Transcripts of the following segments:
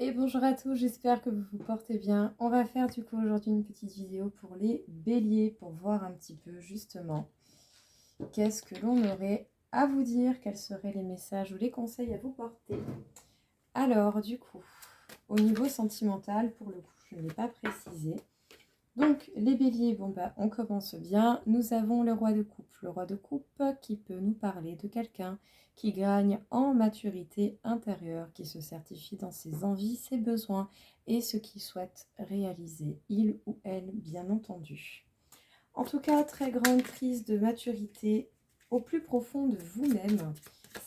Et bonjour à tous, j'espère que vous vous portez bien. On va faire du coup aujourd'hui une petite vidéo pour les béliers, pour voir un petit peu justement qu'est-ce que l'on aurait à vous dire, quels seraient les messages ou les conseils à vous porter. Alors du coup, au niveau sentimental, pour le coup, je ne l'ai pas précisé. Donc les béliers, on commence bien. Nous avons le roi de coupe. Le roi de coupe qui peut nous parler de quelqu'un qui gagne en maturité intérieure, qui se certifie dans ses envies, ses besoins et ce qu'il souhaite réaliser, il ou elle, bien entendu. En tout cas, très grande prise de maturité au plus profond de vous-même.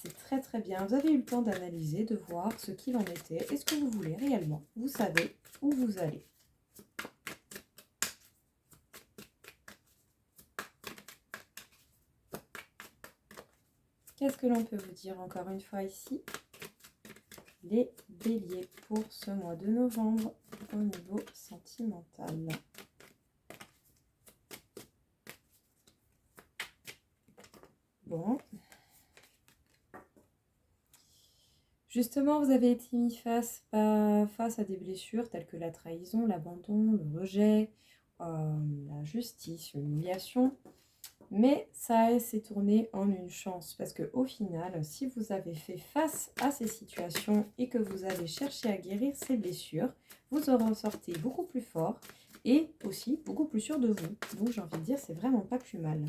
C'est très très bien. Vous avez eu le temps d'analyser, de voir ce qu'il en était et ce que vous voulez réellement. Vous savez où vous allez. Qu'est-ce que l'on peut vous dire encore une fois ici? Les béliers pour ce mois de novembre au niveau sentimental. Bon. Justement, vous avez été mis face à des blessures telles que la trahison, l'abandon, le rejet, la justice, l'humiliation. Mais ça s'est tourné en une chance parce qu'au final, si vous avez fait face à ces situations et que vous avez cherché à guérir ces blessures, vous en ressortez beaucoup plus fort et aussi beaucoup plus sûr de vous. Donc j'ai envie de dire, c'est vraiment pas plus mal.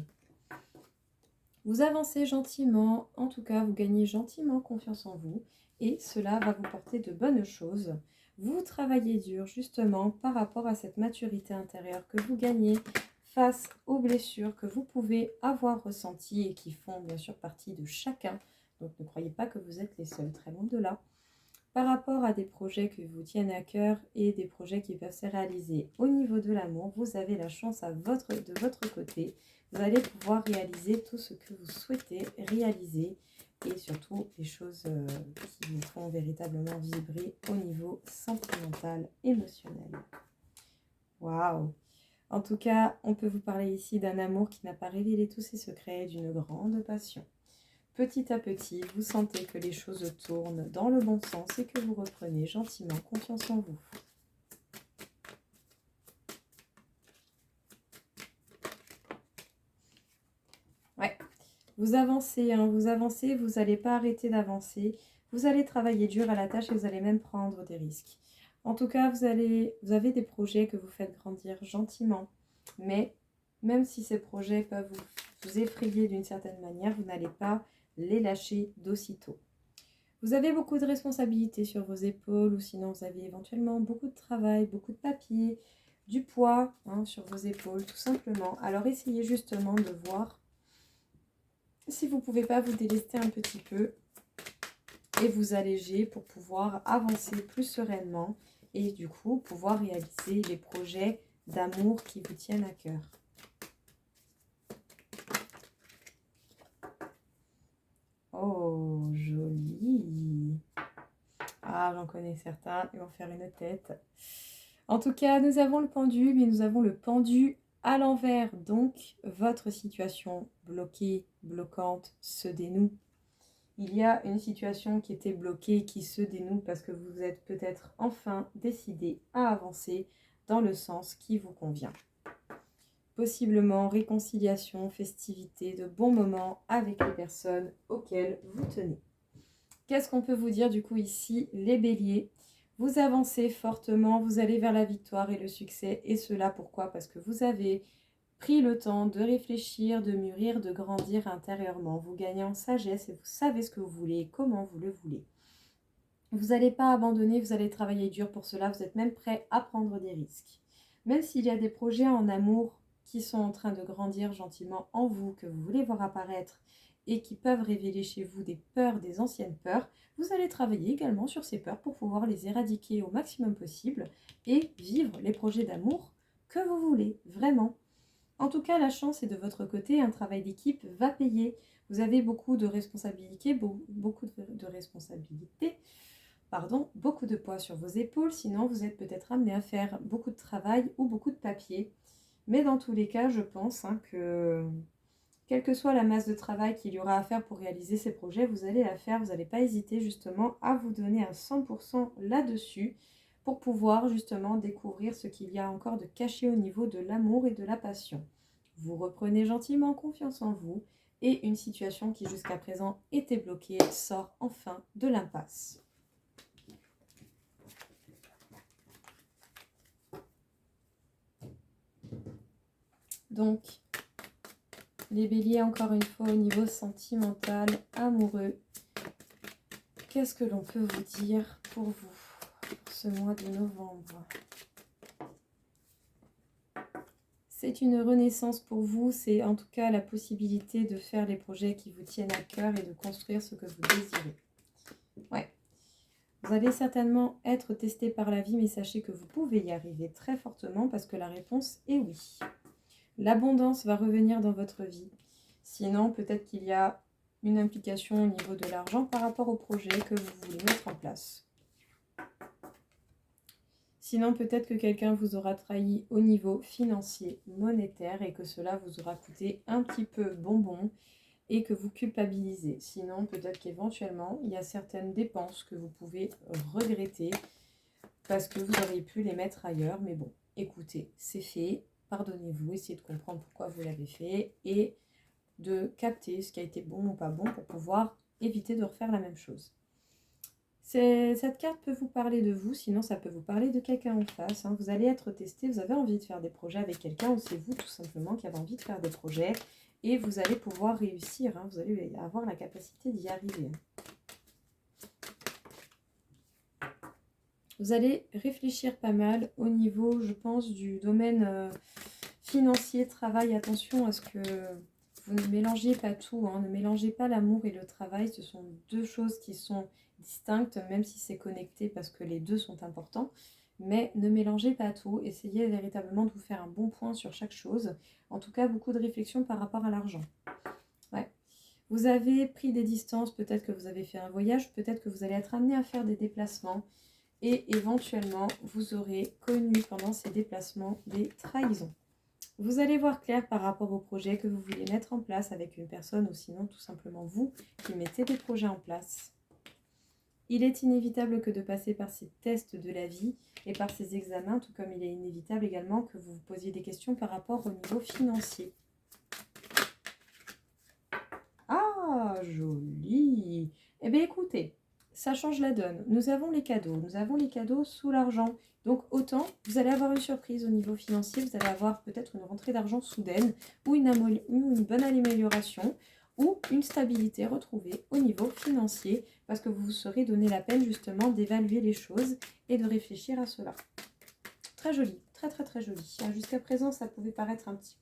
Vous avancez gentiment, en tout cas vous gagnez gentiment confiance en vous et cela va vous porter de bonnes choses. Vous travaillez dur justement par rapport à cette maturité intérieure que vous gagnez face aux blessures que vous pouvez avoir ressenties et qui font bien sûr partie de chacun. Donc ne croyez pas que vous êtes les seuls, très loin de là. Par rapport à des projets qui vous tiennent à cœur et des projets qui peuvent se réaliser au niveau de l'amour, vous avez la chance de votre côté. Vous allez pouvoir réaliser tout ce que vous souhaitez réaliser et surtout les choses qui vous font véritablement vibrer au niveau sentimental, émotionnel. Waouh! En tout cas, on peut vous parler ici d'un amour qui n'a pas révélé tous ses secrets, d'une grande passion. Petit à petit, vous sentez que les choses tournent dans le bon sens et que vous reprenez gentiment confiance en vous. Ouais, vous avancez, vous n'allez pas arrêter d'avancer. Vous allez travailler dur à la tâche et vous allez même prendre des risques. En tout cas, vous avez des projets que vous faites grandir gentiment. Mais même si ces projets peuvent vous effrayer d'une certaine manière, vous n'allez pas les lâcher d'aussitôt. Vous avez beaucoup de responsabilités sur vos épaules ou sinon vous avez éventuellement beaucoup de travail, beaucoup de papier, du poids sur vos épaules tout simplement. Alors essayez justement de voir si vous ne pouvez pas vous délester un petit peu et vous alléger pour pouvoir avancer plus sereinement et du coup pouvoir réaliser les projets d'amour qui vous tiennent à cœur. Oh, joli! Ah, j'en connais certains, ils vont faire une tête. En tout cas, nous avons le pendu, mais nous avons le pendu à l'envers. Donc, votre situation bloquée, bloquante, se dénoue. Il y a une situation qui était bloquée, qui se dénoue parce que vous êtes peut-être enfin décidé à avancer dans le sens qui vous convient. Possiblement réconciliation, festivité, de bons moments avec les personnes auxquelles vous tenez. Qu'est-ce qu'on peut vous dire du coup ici, les béliers? Vous avancez fortement, vous allez vers la victoire et le succès. Et cela pourquoi? Parce que vous avez pris le temps de réfléchir, de mûrir, de grandir intérieurement. Vous gagnez en sagesse et vous savez ce que vous voulez et comment vous le voulez. Vous n'allez pas abandonner, vous allez travailler dur pour cela. Vous êtes même prêt à prendre des risques. Même s'il y a des projets en amour qui sont en train de grandir gentiment en vous, que vous voulez voir apparaître et qui peuvent révéler chez vous des peurs, des anciennes peurs, vous allez travailler également sur ces peurs pour pouvoir les éradiquer au maximum possible et vivre les projets d'amour que vous voulez, vraiment. En tout cas, la chance est de votre côté, un travail d'équipe va payer. Vous avez beaucoup de responsabilités, beaucoup de responsabilités, beaucoup de poids sur vos épaules, sinon vous êtes peut-être amené à faire beaucoup de travail ou beaucoup de papier. Mais dans tous les cas, je pense que Quelle que soit la masse de travail qu'il y aura à faire pour réaliser ces projets, vous allez la faire. Vous n'allez pas hésiter justement à vous donner à 100% là-dessus pour pouvoir justement découvrir ce qu'il y a encore de caché au niveau de l'amour et de la passion. Vous reprenez gentiment confiance en vous et une situation qui jusqu'à présent était bloquée sort enfin de l'impasse. Donc, les béliers, encore une fois, au niveau sentimental, amoureux, qu'est-ce que l'on peut vous dire pour vous, pour ce mois de novembre? C'est une renaissance pour vous, c'est en tout cas la possibilité de faire les projets qui vous tiennent à cœur et de construire ce que vous désirez. Ouais. Vous allez certainement être testé par la vie, mais sachez que vous pouvez y arriver très fortement parce que la réponse est oui. L'abondance va revenir dans votre vie. Sinon, peut-être qu'il y a une implication au niveau de l'argent par rapport au projet que vous voulez mettre en place. Sinon, peut-être que quelqu'un vous aura trahi au niveau financier, monétaire, et que cela vous aura coûté un petit peu bonbon et que vous culpabilisez. Sinon, peut-être qu'éventuellement, il y a certaines dépenses que vous pouvez regretter parce que vous auriez pu les mettre ailleurs. Mais bon, écoutez, c'est fait. Pardonnez-vous, essayez de comprendre pourquoi vous l'avez fait et de capter ce qui a été bon ou pas bon pour pouvoir éviter de refaire la même chose. Cette carte peut vous parler de vous, sinon ça peut vous parler de quelqu'un en face. Hein. Vous allez être testé, vous avez envie de faire des projets avec quelqu'un ou c'est vous tout simplement qui avez envie de faire des projets et vous allez pouvoir réussir, hein. Vous allez avoir la capacité d'y arriver. Vous allez réfléchir pas mal au niveau, je pense, du domaine financier, travail. Attention à ce que vous ne mélangez pas tout, hein. Ne mélangez pas l'amour et le travail. Ce sont deux choses qui sont distinctes, même si c'est connecté parce que les deux sont importants. Mais ne mélangez pas tout. Essayez véritablement de vous faire un bon point sur chaque chose. En tout cas, beaucoup de réflexion par rapport à l'argent. Ouais. Vous avez pris des distances, peut-être que vous avez fait un voyage, peut-être que vous allez être amené à faire des déplacements. Et éventuellement, vous aurez connu pendant ces déplacements des trahisons. Vous allez voir clair par rapport au projet que vous voulez mettre en place avec une personne ou sinon tout simplement vous qui mettez des projets en place. Il est inévitable que de passer par ces tests de la vie et par ces examens, tout comme il est inévitable également que vous vous posiez des questions par rapport au niveau financier. Ah, joli! Eh bien écoutez, ça change la donne. Nous avons les cadeaux sous l'argent. Donc autant, vous allez avoir une surprise au niveau financier, vous allez avoir peut-être une rentrée d'argent soudaine ou une bonne amélioration ou une stabilité retrouvée au niveau financier parce que vous vous serez donné la peine justement d'évaluer les choses et de réfléchir à cela. Très joli, très très très joli. Jusqu'à présent, ça pouvait paraître un petit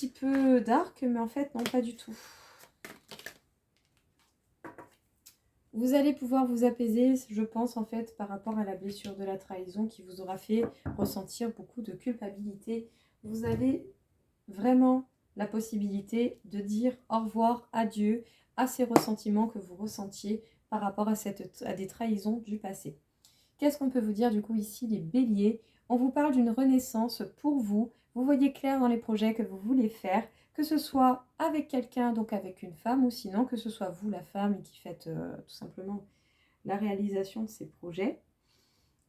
peu dark, mais en fait, non, pas du tout. Vous allez pouvoir vous apaiser, je pense, en fait, par rapport à la blessure de la trahison qui vous aura fait ressentir beaucoup de culpabilité. Vous avez vraiment la possibilité de dire au revoir, adieu à ces ressentiments que vous ressentiez par rapport à des trahisons du passé. Qu'est-ce qu'on peut vous dire du coup ici, les béliers? On vous parle d'une renaissance pour vous. Vous voyez clair dans les projets que vous voulez faire, que ce soit avec quelqu'un, donc avec une femme, ou sinon que ce soit vous, la femme, qui faites tout simplement la réalisation de ces projets.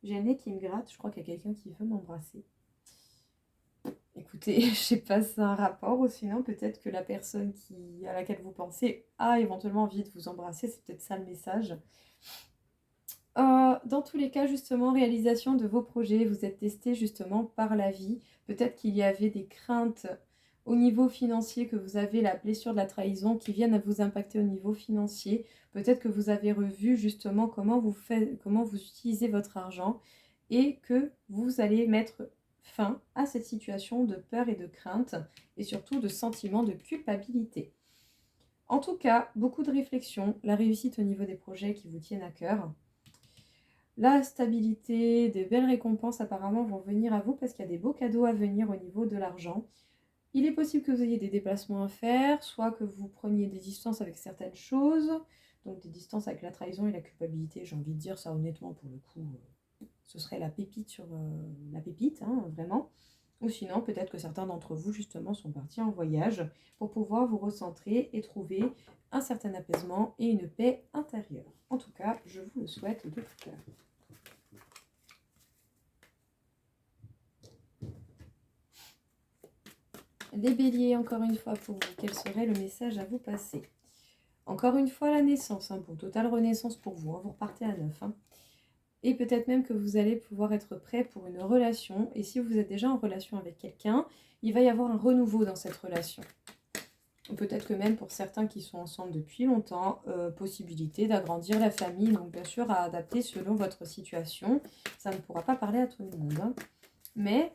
J'ai un nez qui me gratte, je crois qu'il y a quelqu'un qui veut m'embrasser. Écoutez, je sais pas si c'est un rapport, ou sinon peut-être que la personne à laquelle vous pensez a éventuellement envie de vous embrasser, c'est peut-être ça le message. Dans tous les cas, justement, réalisation de vos projets, vous êtes testé justement par la vie. Peut-être qu'il y avait des craintes au niveau financier, que vous avez la blessure de la trahison qui viennent à vous impacter au niveau financier. Peut-être que vous avez revu justement comment vous utilisez votre argent et que vous allez mettre fin à cette situation de peur et de crainte et surtout de sentiment de culpabilité. En tout cas, beaucoup de réflexion, la réussite au niveau des projets qui vous tiennent à cœur. La stabilité, des belles récompenses apparemment vont venir à vous parce qu'il y a des beaux cadeaux à venir au niveau de l'argent. Il est possible que vous ayez des déplacements à faire, soit que vous preniez des distances avec certaines choses, donc des distances avec la trahison et la culpabilité. J'ai envie de dire ça honnêtement, pour le coup, ce serait la pépite sur la pépite, hein, vraiment. Ou sinon, peut-être que certains d'entre vous, justement, sont partis en voyage pour pouvoir vous recentrer et trouver un certain apaisement et une paix intérieure. En tout cas, je vous le souhaite de tout cœur. Les béliers, encore une fois pour vous, quel serait le message à vous passer? Encore une fois, la naissance, bon, totale renaissance pour vous, vous repartez à neuf. Et peut-être même que vous allez pouvoir être prêt pour une relation. Et si vous êtes déjà en relation avec quelqu'un, il va y avoir un renouveau dans cette relation. Peut-être que même pour certains qui sont ensemble depuis longtemps, possibilité d'agrandir la famille. Donc bien sûr, à adapter selon votre situation. Ça ne pourra pas parler à tout le monde. Mais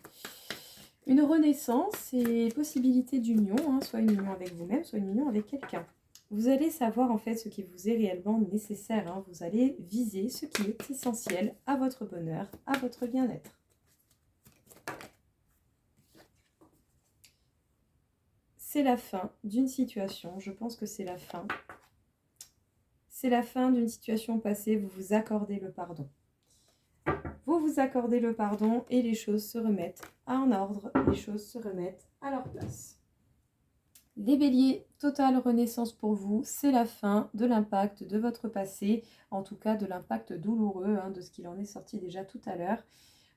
une renaissance et possibilité d'union, soit une union avec vous-même, soit une union avec quelqu'un. Vous allez savoir en fait ce qui vous est réellement nécessaire. Vous allez viser ce qui est essentiel à votre bonheur, à votre bien-être. C'est la fin d'une situation. Je pense que c'est la fin. C'est la fin d'une situation passée. Vous vous accordez le pardon. Vous vous accordez le pardon et les choses se remettent en ordre. Les choses se remettent à leur place. Les béliers, totale renaissance pour vous, c'est la fin de l'impact de votre passé, en tout cas de l'impact douloureux, de ce qu'il en est sorti déjà tout à l'heure.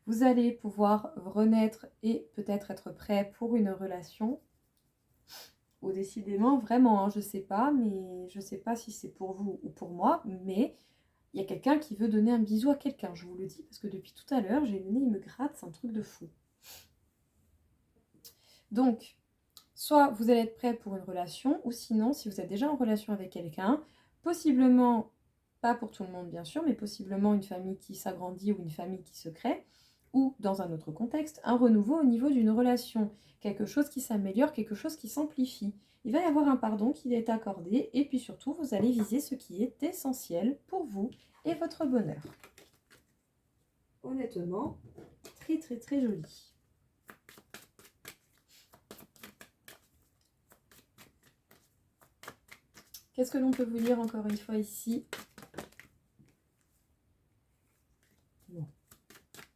Vous allez pouvoir renaître et peut-être être prêt pour une relation. Ou décidément, vraiment, je ne sais pas, mais je ne sais pas si c'est pour vous ou pour moi, mais il y a quelqu'un qui veut donner un bisou à quelqu'un, je vous le dis, parce que depuis tout à l'heure, j'ai le nez, il me gratte, c'est un truc de fou. Donc, soit vous allez être prêt pour une relation, ou sinon, si vous êtes déjà en relation avec quelqu'un, possiblement, pas pour tout le monde bien sûr, mais possiblement une famille qui s'agrandit ou une famille qui se crée, ou dans un autre contexte, un renouveau au niveau d'une relation, quelque chose qui s'améliore, quelque chose qui s'amplifie. Il va y avoir un pardon qui est accordé, et puis surtout, vous allez viser ce qui est essentiel pour vous et votre bonheur. Honnêtement, très très très joli. Qu'est-ce que l'on peut vous dire encore une fois ici? Bon,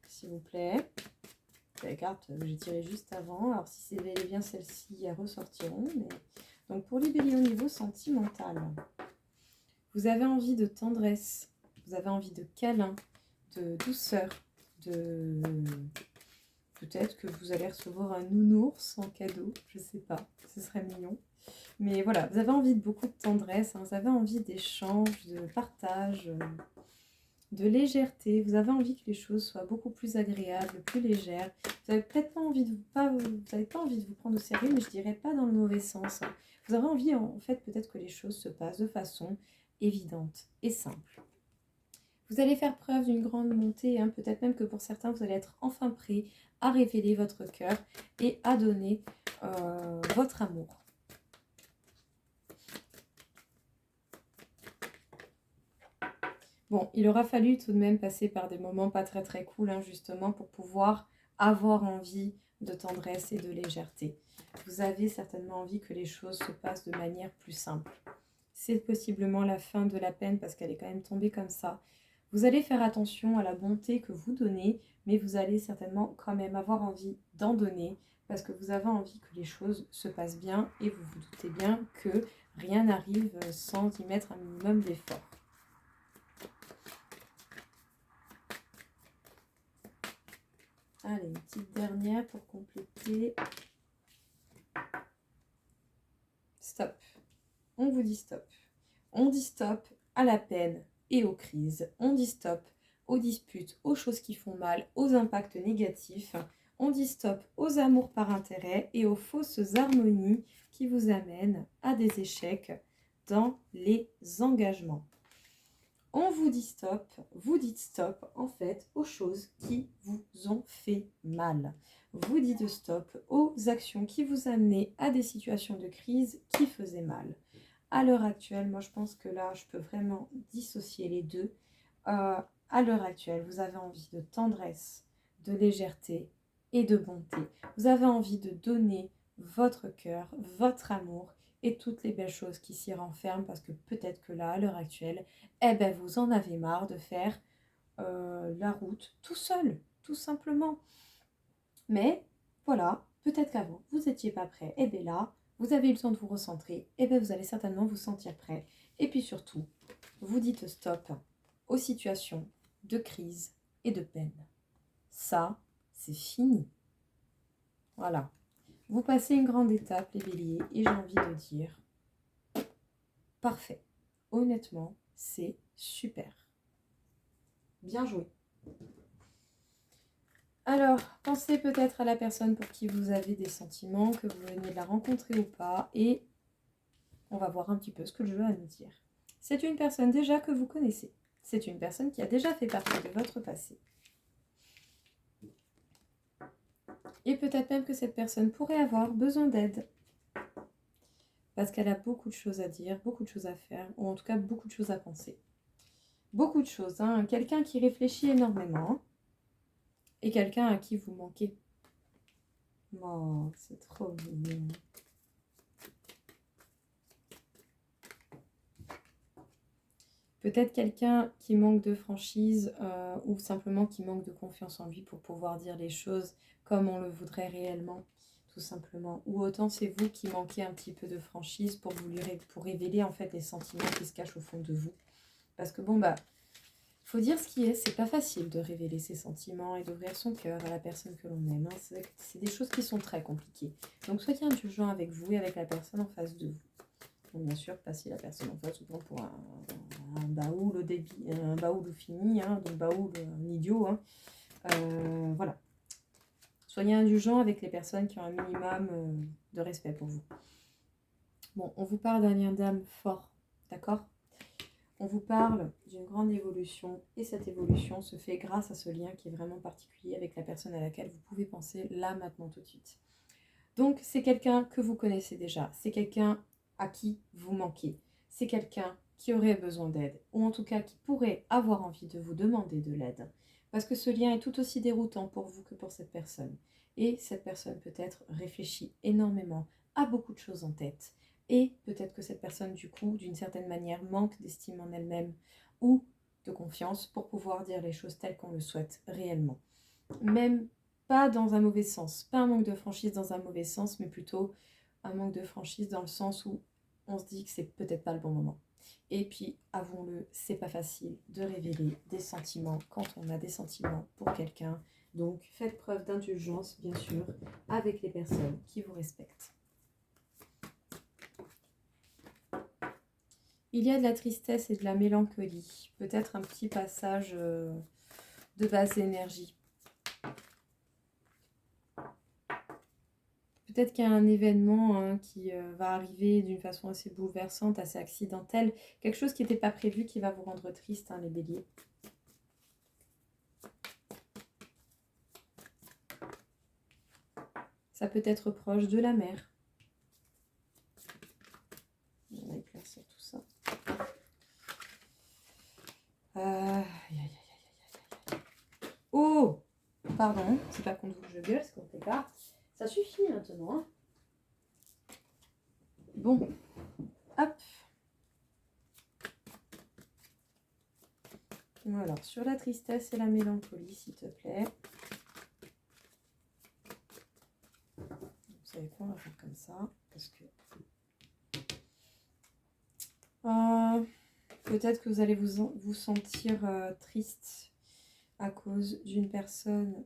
s'il vous plaît. Les cartes, j'ai tiré juste avant. Alors, si c'est bel et bien celles-ci, elles ressortiront. Mais... Donc, pour les béliers au niveau sentimental, vous avez envie de tendresse, vous avez envie de câlin, de douceur, de... Peut-être que vous allez recevoir un nounours en cadeau, je sais pas, ce serait mignon. Mais voilà, vous avez envie de beaucoup de tendresse, vous avez envie d'échange, de partage, de légèreté. Vous avez envie que les choses soient beaucoup plus agréables, plus légères. Vous n'avez peut-être pas envie de vous prendre au sérieux, mais je dirais pas dans le mauvais sens. Vous avez envie, en fait, peut-être que les choses se passent de façon évidente et simple. Vous allez faire preuve d'une grande montée, peut-être même que pour certains, vous allez être enfin prêt à révéler votre cœur et à donner votre amour. Bon, il aura fallu tout de même passer par des moments pas très très cool, justement, pour pouvoir avoir envie de tendresse et de légèreté. Vous avez certainement envie que les choses se passent de manière plus simple. C'est possiblement la fin de la peine parce qu'elle est quand même tombée comme ça. Vous allez faire attention à la bonté que vous donnez, mais vous allez certainement quand même avoir envie d'en donner parce que vous avez envie que les choses se passent bien et vous vous doutez bien que rien n'arrive sans y mettre un minimum d'effort. Allez, une petite dernière pour compléter. Stop. On vous dit stop. On dit stop à la peine et aux crises. On dit stop aux disputes, aux choses qui font mal, aux impacts négatifs. On dit stop aux amours par intérêt et aux fausses harmonies qui vous amènent à des échecs dans les engagements. On vous dit stop, vous dites stop en fait aux choses qui vous ont fait mal. Vous dites stop aux actions qui vous amenaient à des situations de crise qui faisaient mal. À l'heure actuelle, moi je pense que là je peux vraiment dissocier les deux. À l'heure actuelle, vous avez envie de tendresse, de légèreté et de bonté. Vous avez envie de donner votre cœur, votre amour et toutes les belles choses qui s'y renferment parce que peut-être que là, à l'heure actuelle, vous en avez marre de faire la route tout seul, tout simplement. Mais voilà, peut-être qu'avant, vous n'étiez pas prêt. Et bien là, vous avez eu le temps de vous recentrer. Et bien vous allez certainement vous sentir prêt. Et puis surtout, vous dites stop aux situations de crise et de peine. Ça, c'est fini. Voilà. Vous passez une grande étape, les béliers, et j'ai envie de dire, parfait. Honnêtement, c'est super. Bien joué. Alors, pensez peut-être à la personne pour qui vous avez des sentiments, que vous venez de la rencontrer ou pas, et on va voir un petit peu ce que le jeu a à nous dire. C'est une personne déjà que vous connaissez. C'est une personne qui a déjà fait partie de votre passé. Et peut-être même que cette personne pourrait avoir besoin d'aide. Parce qu'elle a beaucoup de choses à dire, beaucoup de choses à faire, ou en tout cas beaucoup de choses à penser. Beaucoup de choses, hein. Quelqu'un qui réfléchit énormément, et quelqu'un à qui vous manquez. Oh, c'est trop mignon. Peut-être quelqu'un qui manque de franchise ou simplement qui manque de confiance en lui pour pouvoir dire les choses comme on le voudrait réellement, tout simplement. Ou autant c'est vous qui manquez un petit peu de franchise pour révéler en fait les sentiments qui se cachent au fond de vous. Parce que bon, bah, faut dire ce qui est, c'est pas facile de révéler ses sentiments et d'ouvrir son cœur à la personne que l'on aime. Hein. C'est des choses qui sont très compliquées. Donc soyez indulgent avec vous et avec la personne en face de vous. Donc bien sûr, passer la personne en face souvent pour un baoul au débit, un baoul au fini, hein, donc baoul un idiot. Hein. Voilà. Soyez indulgent avec les personnes qui ont un minimum de respect pour vous. Bon, on vous parle d'un lien d'âme fort, d'accord ? On vous parle d'une grande évolution et cette évolution se fait grâce à ce lien qui est vraiment particulier avec la personne à laquelle vous pouvez penser là, maintenant, tout de suite. Donc, c'est quelqu'un que vous connaissez déjà. C'est quelqu'un à qui vous manquez. C'est quelqu'un qui aurait besoin d'aide ou en tout cas qui pourrait avoir envie de vous demander de l'aide. Parce que ce lien est tout aussi déroutant pour vous que pour cette personne. Et cette personne peut-être réfléchit énormément, a beaucoup de choses en tête. Et peut-être que cette personne, du coup, d'une certaine manière, manque d'estime en elle-même ou de confiance pour pouvoir dire les choses telles qu'on le souhaite réellement. Même pas dans un mauvais sens, pas un manque de franchise dans un mauvais sens, mais plutôt un manque de franchise dans le sens où on se dit que c'est peut-être pas le bon moment. Et puis, avouons-le, c'est pas facile de révéler des sentiments quand on a des sentiments pour quelqu'un. Donc, faites preuve d'indulgence, bien sûr, avec les personnes qui vous respectent. Il y a de la tristesse et de la mélancolie. Peut-être un petit passage de basse énergie. Peut-être qu'il y a un événement qui va arriver d'une façon assez bouleversante, assez accidentelle. Quelque chose qui n'était pas prévu qui va vous rendre triste, hein, les béliers. Ça peut être proche de la mer. On va éclaircir tout ça. Oh, pardon, c'est pas contre vous que je gueule, c'est contre les cartes. Ça suffit maintenant. Hein. Bon, hop. Voilà, sur la tristesse et la mélancolie, s'il te plaît. Vous savez quoi, on va faire comme ça, parce que... peut-être que vous allez vous sentir triste à cause d'une personne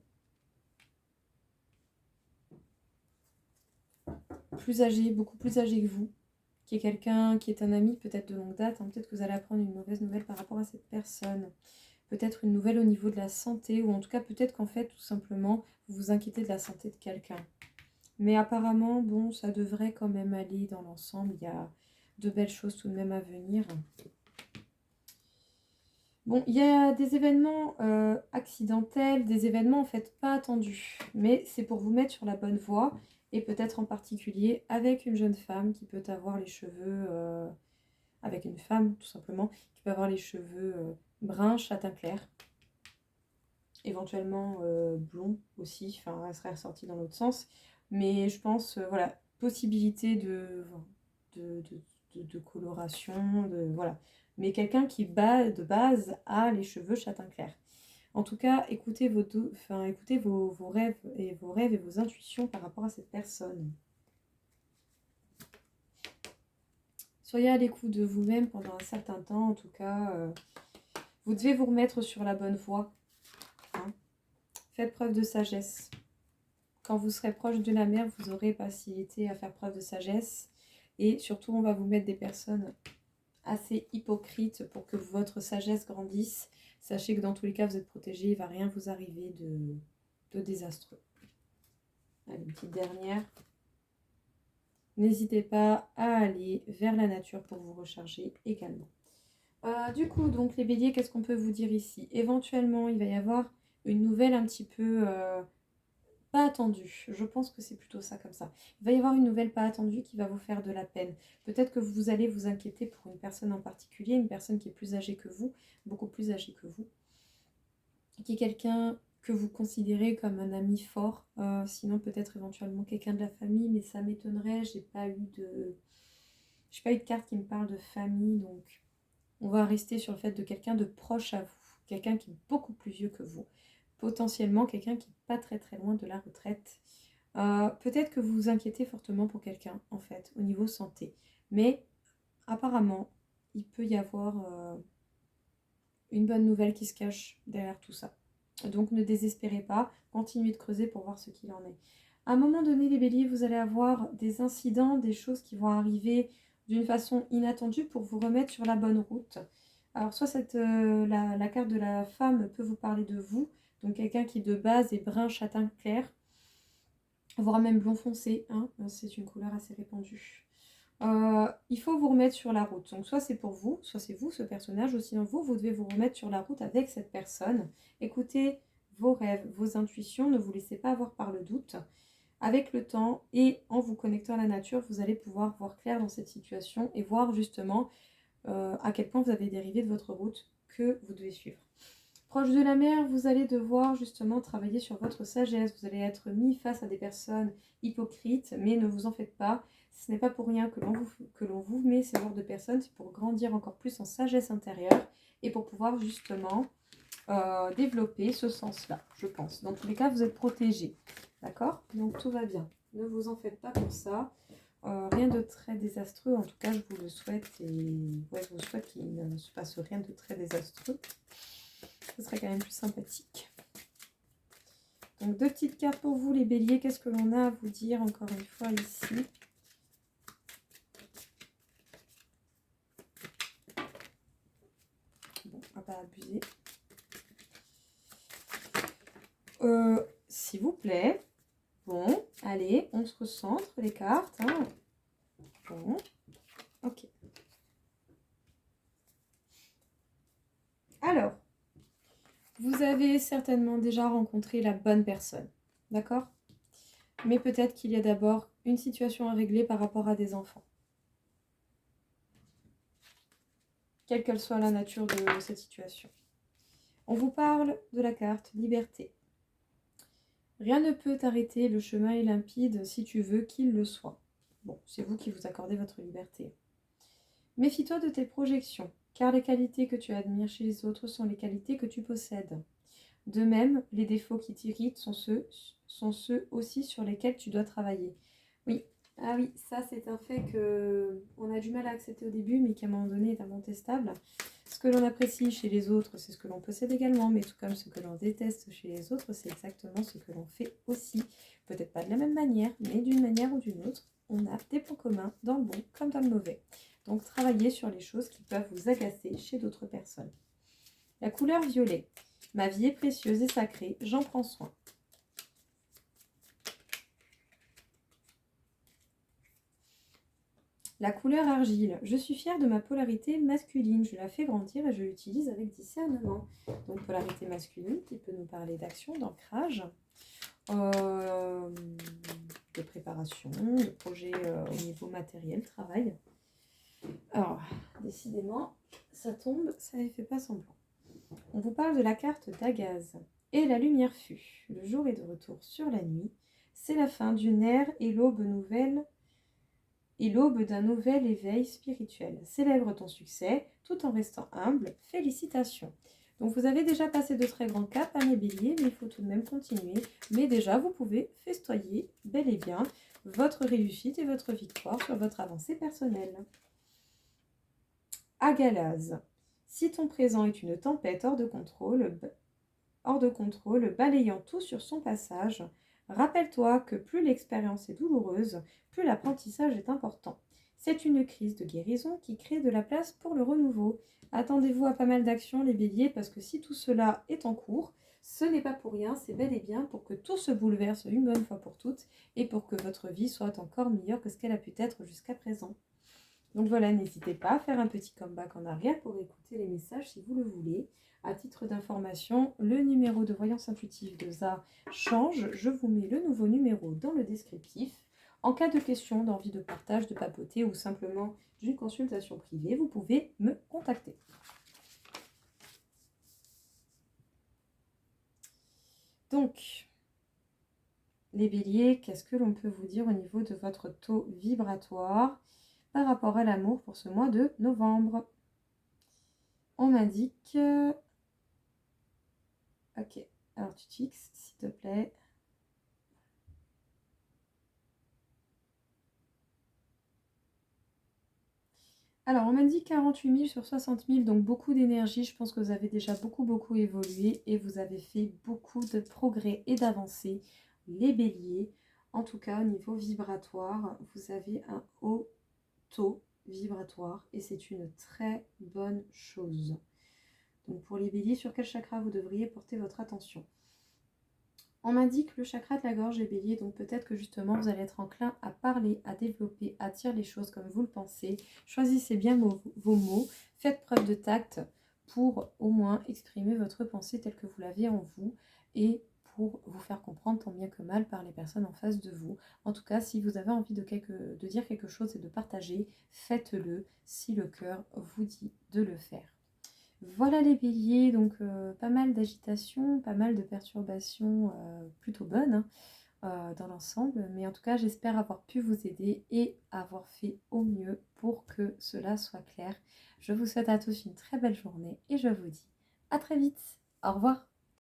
plus âgée, beaucoup plus âgée que vous, qui est quelqu'un qui est un ami peut-être de longue date. Hein. Peut-être que vous allez apprendre une mauvaise nouvelle par rapport à cette personne. Peut-être une nouvelle au niveau de la santé, ou en tout cas peut-être qu'en fait tout simplement vous vous inquiétez de la santé de quelqu'un. Mais apparemment, bon, ça devrait quand même aller dans l'ensemble. Il y a de belles choses tout de même à venir. Bon, il y a des événements accidentels, des événements en fait pas attendus. Mais c'est pour vous mettre sur la bonne voie. Et peut-être en particulier avec une jeune femme qui peut avoir les cheveux... avec une femme tout simplement, qui peut avoir les cheveux bruns, châtain clair. Éventuellement blond aussi, enfin elle serait ressortie dans l'autre sens. Mais je pense, voilà, possibilité de coloration, voilà. Mais quelqu'un qui, de base, a les cheveux châtain clair. En tout cas, écoutez écoutez vos rêves et vos intuitions par rapport à cette personne. Soyez à l'écoute de vous-même pendant un certain temps. En tout cas, vous devez vous remettre sur la bonne voie. Hein. Faites preuve de sagesse. Quand vous serez proche de la mer, vous aurez facilité à faire preuve de sagesse. Et surtout, on va vous mettre des personnes assez hypocrites pour que votre sagesse grandisse. Sachez que dans tous les cas, vous êtes protégés. Il ne va rien vous arriver de désastreux. Allez, une petite dernière. N'hésitez pas à aller vers la nature pour vous recharger également. Du coup, donc les béliers, qu'est-ce qu'on peut vous dire ici? Éventuellement, il va y avoir une nouvelle un petit peu pas attendue. Je pense que c'est plutôt ça comme ça. Il va y avoir une nouvelle pas attendue qui va vous faire de la peine. Peut-être que vous allez vous inquiéter pour une personne en particulier, une personne qui est plus âgée que vous, beaucoup plus âgée que vous, qui est quelqu'un que vous considérez comme un ami fort, sinon peut-être éventuellement quelqu'un de la famille, mais ça m'étonnerait, j'ai pas eu de carte qui me parle de famille, donc on va rester sur le fait de quelqu'un de proche à vous, quelqu'un qui est beaucoup plus vieux que vous, potentiellement quelqu'un qui n'est pas très très loin de la retraite. Peut-être que vous vous inquiétez fortement pour quelqu'un, en fait, au niveau santé, mais apparemment, il peut y avoir une bonne nouvelle qui se cache derrière tout ça. Donc ne désespérez pas, continuez de creuser pour voir ce qu'il en est. À un moment donné, les béliers, vous allez avoir des incidents, des choses qui vont arriver d'une façon inattendue pour vous remettre sur la bonne route. Alors soit la carte de la femme peut vous parler de vous, donc quelqu'un qui de base est brun châtain clair, voire même blond foncé, hein, c'est une couleur assez répandue. Il faut vous remettre sur la route. Donc soit c'est pour vous, soit c'est vous ce personnage, ou sinon vous devez vous remettre sur la route avec cette personne. Écoutez vos rêves, vos intuitions, ne vous laissez pas avoir par le doute. Avec le temps et en vous connectant à la nature, vous allez pouvoir voir clair dans cette situation et voir justement à quel point vous avez dérivé de votre route que vous devez suivre. Proche de la mer, vous allez devoir justement travailler sur votre sagesse. Vous allez être mis face à des personnes hypocrites, mais ne vous en faites pas. Ce n'est pas pour rien que l'on vous met ces genres de personnes, c'est pour grandir encore plus en sagesse intérieure et pour pouvoir justement développer ce sens-là, je pense. Dans tous les cas, vous êtes protégés, d'accord? Donc tout va bien. Ne vous en faites pas pour ça. Rien de très désastreux, en tout cas, je vous le souhaite. Et ouais, je vous souhaite qu'il ne se passe rien de très désastreux. Ce serait quand même plus sympathique. Donc, deux petites cartes pour vous, les béliers. Qu'est-ce que l'on a à vous dire, encore une fois, ici? Bon, on va pas abuser. S'il vous plaît. Bon, allez, on se recentre les cartes. Hein. Bon, ok. Alors, vous avez certainement déjà rencontré la bonne personne, d'accord? Mais peut-être qu'il y a d'abord une situation à régler par rapport à des enfants. Quelle qu'elle soit la nature de cette situation. On vous parle de la carte liberté. Rien ne peut t'arrêter, le chemin est limpide si tu veux qu'il le soit. Bon, c'est vous qui vous accordez votre liberté. Méfie-toi de tes projections, car les qualités que tu admires chez les autres sont les qualités que tu possèdes. De même, les défauts qui t'irritent sont ceux aussi sur lesquels tu dois travailler. Oui, ah oui, ça c'est un fait que on a du mal à accepter au début, mais qui à un moment donné est incontestable. Ce que l'on apprécie chez les autres, c'est ce que l'on possède également, mais tout comme ce que l'on déteste chez les autres, c'est exactement ce que l'on fait aussi. Peut-être pas de la même manière, mais d'une manière ou d'une autre, on a des points communs dans le bon comme dans le mauvais. Donc travaillez sur les choses qui peuvent vous agacer chez d'autres personnes. La couleur violet. Ma vie est précieuse et sacrée, j'en prends soin. La couleur argile. Je suis fière de ma polarité masculine. Je la fais grandir et je l'utilise avec discernement. Donc polarité masculine qui peut nous parler d'action, d'ancrage, de préparation, de projet au niveau matériel, travail. Alors, décidément, ça tombe, ça ne fait pas semblant. On vous parle de la carte d'Agaz. Et la lumière fut. Le jour est de retour sur la nuit. C'est la fin d'une ère et l'aube d'un nouvel éveil spirituel. Célèbre ton succès tout en restant humble. Félicitations. Donc vous avez déjà passé de très grands caps, hein, les béliers, mais il faut tout de même continuer. Mais déjà, vous pouvez festoyer bel et bien votre réussite et votre victoire sur votre avancée personnelle. À Galaz, si ton présent est une tempête hors de contrôle, balayant tout sur son passage, rappelle-toi que plus l'expérience est douloureuse, plus l'apprentissage est important. C'est une crise de guérison qui crée de la place pour le renouveau. Attendez-vous à pas mal d'actions, les béliers, parce que si tout cela est en cours, ce n'est pas pour rien, c'est bel et bien pour que tout se bouleverse une bonne fois pour toutes et pour que votre vie soit encore meilleure que ce qu'elle a pu être jusqu'à présent. Donc voilà, n'hésitez pas à faire un petit comeback en arrière pour écouter les messages si vous le voulez. À titre d'information, le numéro de voyance intuitive de ZA change. Je vous mets le nouveau numéro dans le descriptif. En cas de question, d'envie de partage, de papoter ou simplement d'une consultation privée, vous pouvez me contacter. Donc, les béliers, qu'est-ce que l'on peut vous dire au niveau de votre taux vibratoire par rapport à l'amour pour ce mois de novembre? On m'indique... Ok, alors tu te fixes, s'il te plaît. Alors, on m'a dit 48 000 sur 60 000, donc beaucoup d'énergie. Je pense que vous avez déjà beaucoup évolué et vous avez fait beaucoup de progrès et d'avancées, les béliers. En tout cas, au niveau vibratoire, vous avez un haut taux vibratoire et c'est une très bonne chose. Donc, pour les béliers, sur quel chakra vous devriez porter votre attention? On m'indique le chakra de la gorge et bélier, donc peut-être que justement vous allez être enclin à parler, à développer, à dire les choses comme vous le pensez. Choisissez bien vos mots, faites preuve de tact pour au moins exprimer votre pensée telle que vous l'avez en vous et pour vous faire comprendre tant bien que mal par les personnes en face de vous. En tout cas, si vous avez envie de dire quelque chose et de partager, faites-le si le cœur vous dit de le faire. Voilà les béliers, donc pas mal d'agitation, pas mal de perturbations plutôt bonnes dans l'ensemble. Mais en tout cas, j'espère avoir pu vous aider et avoir fait au mieux pour que cela soit clair. Je vous souhaite à tous une très belle journée et je vous dis à très vite. Au revoir.